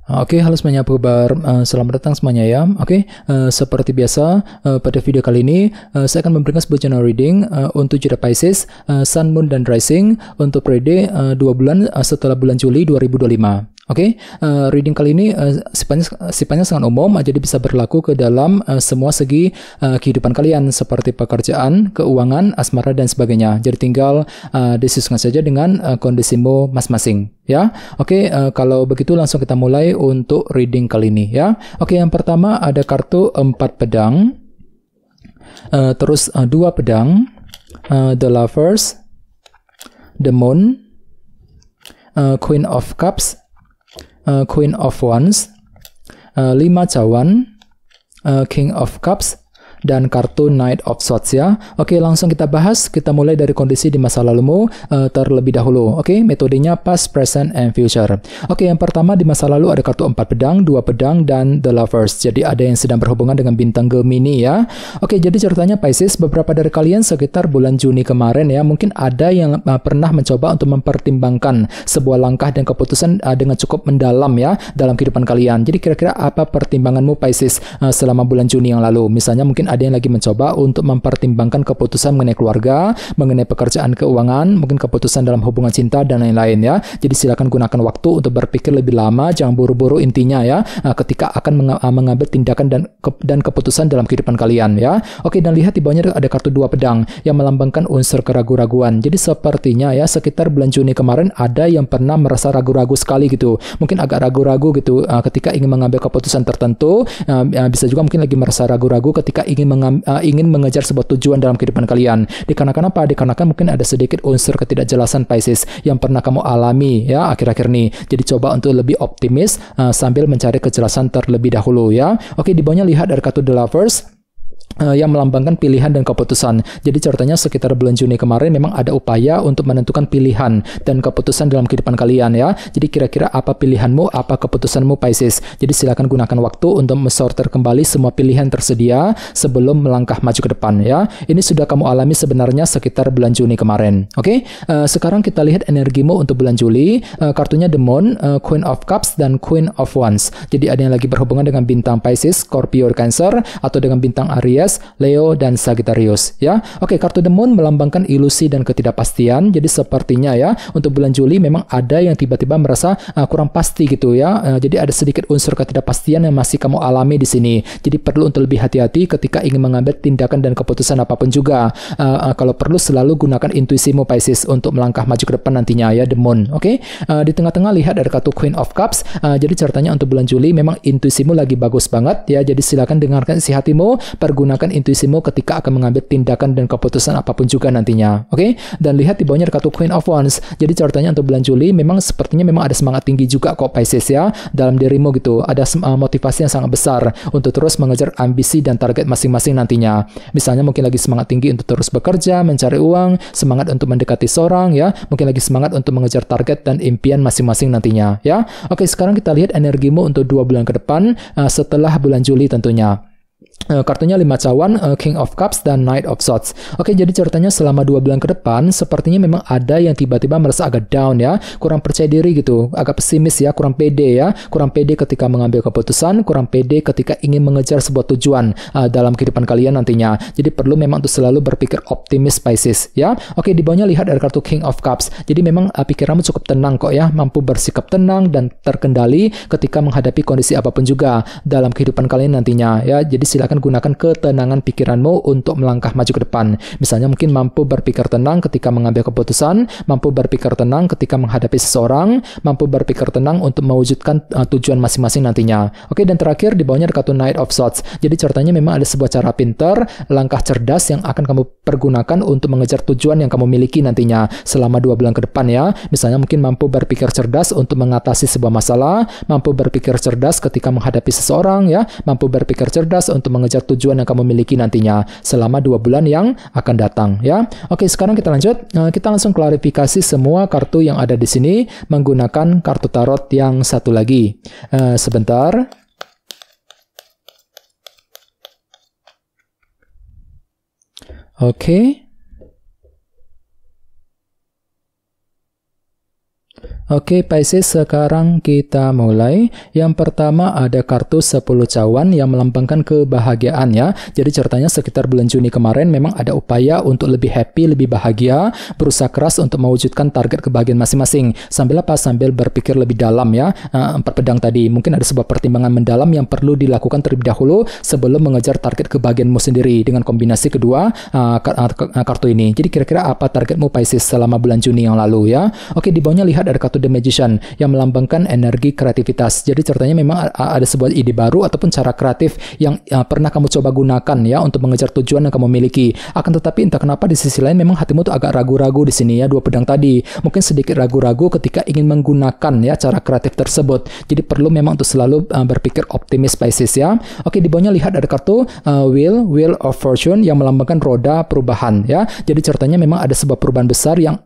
Oke, halo semuanya, apa kabar? Selamat datang semuanya ya. Oke, seperti biasa, pada video kali ini saya akan memberikan sebuah channel reading untuk zodiak Pisces, Sun, Moon, dan Rising untuk periode 2 bulan setelah bulan Juli 2025. Oke, reading kali ini sifatnya sangat umum, jadi bisa berlaku ke dalam semua segi kehidupan kalian seperti pekerjaan, keuangan, asmara, dan sebagainya. Jadi tinggal disesuaikan saja dengan kondisimu masing-masing. Ya, oke. Kalau begitu langsung kita mulai untuk reading kali ini ya. Oke, yang pertama ada kartu 4 pedang, terus 2 pedang, The Lovers, The Moon, Queen of Cups, Queen of Wands, 5 cawan, King of Cups, dan kartu Knight of Swords ya. Oke, langsung kita bahas. Kita mulai dari kondisi di masa lalumu terlebih dahulu. Oke, metodenya past, present, and future. Oke, yang pertama di masa lalu ada kartu 4 pedang, 2 pedang, dan The Lovers. Jadi ada yang sedang berhubungan dengan bintang Gemini ya. Oke, jadi ceritanya Pisces, beberapa dari kalian sekitar bulan Juni kemarin ya, mungkin ada yang pernah mencoba untuk mempertimbangkan sebuah langkah dan keputusan dengan cukup mendalam ya dalam kehidupan kalian. Jadi kira-kira apa pertimbanganmu Pisces selama bulan Juni yang lalu? Misalnya mungkin ada yang lagi mencoba untuk mempertimbangkan keputusan mengenai keluarga, mengenai pekerjaan, keuangan, mungkin keputusan dalam hubungan cinta dan lain-lain ya. Jadi silakan gunakan waktu untuk berpikir lebih lama, jangan buru-buru intinya ya ketika akan mengambil tindakan dan keputusan dalam kehidupan kalian ya. Oke, dan lihat di bawahnya ada kartu 2 pedang yang melambangkan unsur keraguan-raguan. Jadi sepertinya ya sekitar bulan Juni kemarin ada yang pernah merasa ragu-ragu sekali gitu. Mungkin agak ragu-ragu gitu ketika ingin mengambil keputusan tertentu. Bisa juga mungkin lagi merasa ragu-ragu ketika ingin mengejar sebuah tujuan dalam kehidupan kalian. Dikarenakan apa? Dikarenakan mungkin ada sedikit unsur ketidakjelasan Pisces yang pernah kamu alami ya akhir-akhir ini. Jadi coba untuk lebih optimis sambil mencari kejelasan terlebih dahulu ya. Oke, di bawahnya lihat ada kartu The Lovers yang melambangkan pilihan dan keputusan. Jadi ceritanya sekitar bulan Juni kemarin memang ada upaya untuk menentukan pilihan dan keputusan dalam kehidupan kalian ya. Jadi kira-kira apa pilihanmu, apa keputusanmu Pisces. Jadi silakan gunakan waktu untuk mensortir kembali semua pilihan tersedia sebelum melangkah maju ke depan ya. Ini sudah kamu alami sebenarnya sekitar bulan Juni kemarin. Oke, sekarang kita lihat energimu untuk bulan Juli. Kartunya The Moon, Queen of Cups, dan Queen of Wands. Jadi ada yang lagi berhubungan dengan bintang Pisces, Scorpio, Cancer, atau dengan bintang Aries, Leo, dan Sagittarius ya. Oke, kartu The Moon melambangkan ilusi dan ketidakpastian. Jadi sepertinya ya untuk bulan Juli memang ada yang tiba-tiba merasa kurang pasti gitu ya. Jadi ada sedikit unsur ketidakpastian yang masih kamu alami di sini. Jadi perlu untuk lebih hati-hati ketika ingin mengambil tindakan dan keputusan apapun juga. Kalau perlu selalu gunakan intuisimu Pisces untuk melangkah maju ke depan nantinya ya, The Moon. Oke, di tengah-tengah lihat ada kartu Queen of Cups. Jadi ceritanya untuk bulan Juli memang intuisimu lagi bagus banget ya. Jadi silakan dengarkan isi hatimu, pergunakan intuisimu ketika akan mengambil tindakan dan keputusan apapun juga nantinya. Oke? Dan lihat di bawahnya ada kartu Queen of Wands. Jadi ceritanya untuk bulan Juli memang sepertinya memang ada semangat tinggi juga kok Pisces ya dalam dirimu gitu. Ada motivasi yang sangat besar untuk terus mengejar ambisi dan target masing-masing nantinya. Misalnya mungkin lagi semangat tinggi untuk terus bekerja, mencari uang, semangat untuk mendekati seorang ya, mungkin lagi semangat untuk mengejar target dan impian masing-masing nantinya ya. Oke, sekarang kita lihat energimu untuk 2 bulan ke depan setelah bulan Juli tentunya. Kartunya 5 cawan, King of Cups, dan Knight of Swords. Oke, jadi ceritanya selama 2 bulan ke depan sepertinya memang ada yang tiba-tiba merasa agak down ya, kurang percaya diri gitu, agak pesimis ya, kurang pede ya, kurang pede ketika mengambil keputusan, kurang pede ketika ingin mengejar sebuah tujuan dalam kehidupan kalian nantinya. Jadi perlu memang untuk selalu berpikir optimis Pisces ya. Oke, di bawahnya lihat ada kartu King of Cups. Jadi memang pikiranmu cukup tenang kok ya, mampu bersikap tenang dan terkendali ketika menghadapi kondisi apapun juga dalam kehidupan kalian nantinya ya. Jadi silakan gunakan ketenangan pikiranmu untuk melangkah maju ke depan. Misalnya mungkin mampu berpikir tenang ketika mengambil keputusan, mampu berpikir tenang ketika menghadapi seseorang, mampu berpikir tenang untuk mewujudkan tujuan masing-masing nantinya. Oke, dan terakhir di bawahnya ada kartu Knight of Swords. Jadi ceritanya memang ada sebuah cara pintar, langkah cerdas yang akan kamu pergunakan untuk mengejar tujuan yang kamu miliki nantinya selama 2 bulan ke depan ya. Misalnya mungkin mampu berpikir cerdas untuk mengatasi sebuah masalah, mampu berpikir cerdas ketika menghadapi seseorang ya, mampu berpikir cerdas untuk mengejar tujuan yang kamu miliki nantinya selama 2 bulan yang akan datang ya. Oke, sekarang kita lanjut. Kita langsung klarifikasi semua kartu yang ada di sini menggunakan kartu tarot yang satu lagi. Sebentar. Oke. Oke, Pisces, sekarang kita mulai. Yang pertama ada kartu 10 cawan yang melambangkan kebahagiaan ya. Jadi ceritanya sekitar bulan Juni kemarin memang ada upaya untuk lebih happy, lebih bahagia, berusaha keras untuk mewujudkan target kebahagiaan masing-masing. Sambil apa? Sambil berpikir lebih dalam ya. 4 pedang tadi. Mungkin ada sebuah pertimbangan mendalam yang perlu dilakukan terlebih dahulu sebelum mengejar target kebahagiaanmu sendiri dengan kombinasi kedua kartu ini. Jadi kira-kira apa targetmu Pisces selama bulan Juni yang lalu ya? Oke, di bawahnya lihat ada kartu The Magician yang melambangkan energi kreativitas. Jadi ceritanya memang ada sebuah ide baru ataupun cara kreatif yang pernah kamu coba gunakan ya untuk mengejar tujuan yang kamu miliki. Akan tetapi entah kenapa di sisi lain memang hatimu tuh agak ragu-ragu di sini ya, 2 pedang tadi. Mungkin sedikit ragu-ragu ketika ingin menggunakan ya cara kreatif tersebut. Jadi perlu memang untuk selalu berpikir optimis Pisces ya. Oke, di bawahnya lihat ada kartu Wheel of Fortune yang melambangkan roda perubahan ya. Jadi ceritanya memang ada sebuah perubahan besar yang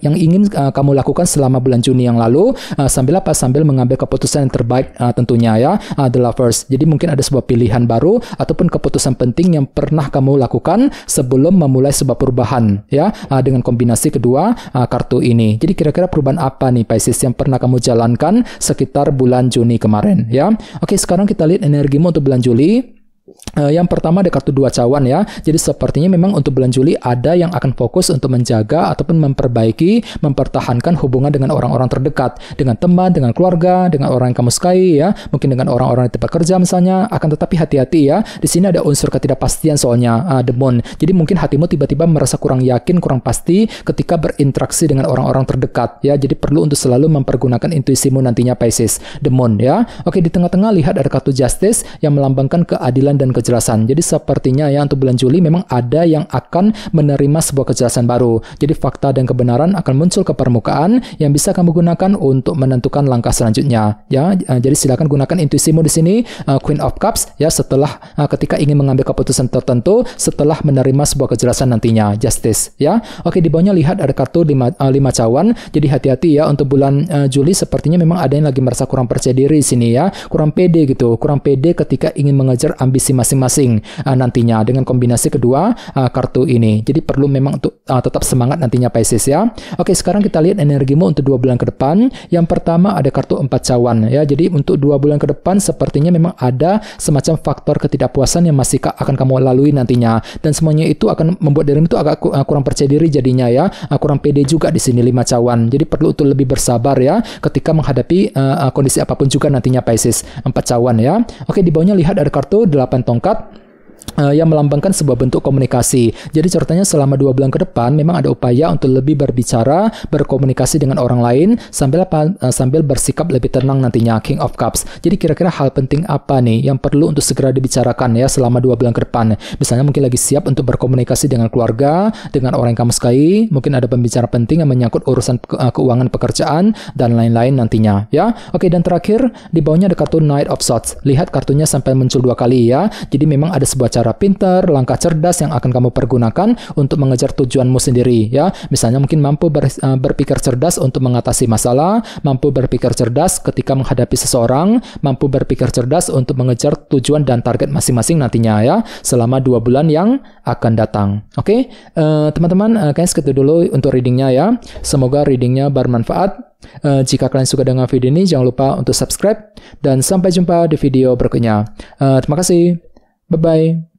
ingin kamu lakukan selama bulan Juni yang lalu, sambil apa? Sambil mengambil keputusan yang terbaik tentunya ya, The Lovers. Jadi mungkin ada sebuah pilihan baru ataupun keputusan penting yang pernah kamu lakukan sebelum memulai sebuah perubahan ya, dengan kombinasi kedua kartu ini. Jadi kira-kira perubahan apa nih Pisces yang pernah kamu jalankan sekitar bulan Juni kemarin ya. Oke, sekarang kita lihat energimu untuk bulan Juli. Yang pertama ada kartu 2 cawan ya. Jadi sepertinya memang untuk bulan Juli ada yang akan fokus untuk menjaga ataupun memperbaiki, mempertahankan hubungan dengan orang-orang terdekat, dengan teman, dengan keluarga, dengan orang yang kamu sukai ya, mungkin dengan orang-orang di tempat kerja misalnya. Akan tetapi hati-hati ya. Di sini ada unsur ketidakpastian soalnya, The Moon. Jadi mungkin hatimu tiba-tiba merasa kurang yakin, kurang pasti ketika berinteraksi dengan orang-orang terdekat ya. Jadi perlu untuk selalu mempergunakan intuisimu nantinya Pisces, The Moon ya. Oke, di tengah-tengah lihat ada kartu Justice yang melambangkan keadilan dan kejelasan. Jadi sepertinya ya untuk bulan Juli memang ada yang akan menerima sebuah kejelasan baru. Jadi fakta dan kebenaran akan muncul ke permukaan yang bisa kamu gunakan untuk menentukan langkah selanjutnya. Ya, jadi silakan gunakan intuisimu di sini, Queen of Cups ya, setelah ketika ingin mengambil keputusan tertentu setelah menerima sebuah kejelasan nantinya, Justice ya. Oke, di bawahnya lihat ada kartu 5 cawan. Jadi hati-hati ya untuk bulan Juli, sepertinya memang ada yang lagi merasa kurang percaya diri di sini ya, kurang pede gitu, kurang pede ketika ingin mengejar ambisi masing-masing nantinya dengan kombinasi kedua kartu ini. Jadi perlu memang untuk tetap semangat nantinya Pisces ya. Oke, sekarang kita lihat energimu untuk 2 bulan ke depan. Yang pertama ada kartu 4 cawan ya. Jadi untuk 2 bulan ke depan sepertinya memang ada semacam faktor ketidakpuasan yang masih akan kamu lalui nantinya, dan semuanya itu akan membuat dirimu itu agak kurang percaya diri jadinya ya, kurang pede juga di sini 5 cawan. Jadi perlu untuk lebih bersabar ya ketika menghadapi kondisi apapun juga nantinya Pisces, 4 cawan ya. Oke, di bawahnya lihat ada kartu 8 tongkat yang melambangkan sebuah bentuk komunikasi. Jadi ceritanya selama 2 bulan ke depan memang ada upaya untuk lebih berbicara, berkomunikasi dengan orang lain sambil bersikap lebih tenang nantinya, King of Cups. Jadi kira-kira hal penting apa nih yang perlu untuk segera dibicarakan ya selama 2 bulan ke depan? Misalnya mungkin lagi siap untuk berkomunikasi dengan keluarga, dengan orang yang kamu sukai, mungkin ada pembicara penting yang menyangkut urusan keuangan pekerjaan dan lain-lain nantinya ya. Oke, dan terakhir di bawahnya ada kartu Knight of Swords. Lihat kartunya sampai muncul 2 kali ya. Jadi memang ada sebuah cara pintar, langkah cerdas yang akan kamu pergunakan untuk mengejar tujuanmu sendiri ya. Misalnya mungkin mampu berpikir cerdas untuk mengatasi masalah, mampu berpikir cerdas ketika menghadapi seseorang, mampu berpikir cerdas untuk mengejar tujuan dan target masing-masing nantinya ya selama 2 bulan yang akan datang. Oke, teman-teman, kayaknya segitu dulu untuk readingnya ya. Semoga readingnya bermanfaat. Jika kalian suka dengan video ini, jangan lupa untuk subscribe dan sampai jumpa di video berikutnya. Terima kasih. Bye-bye.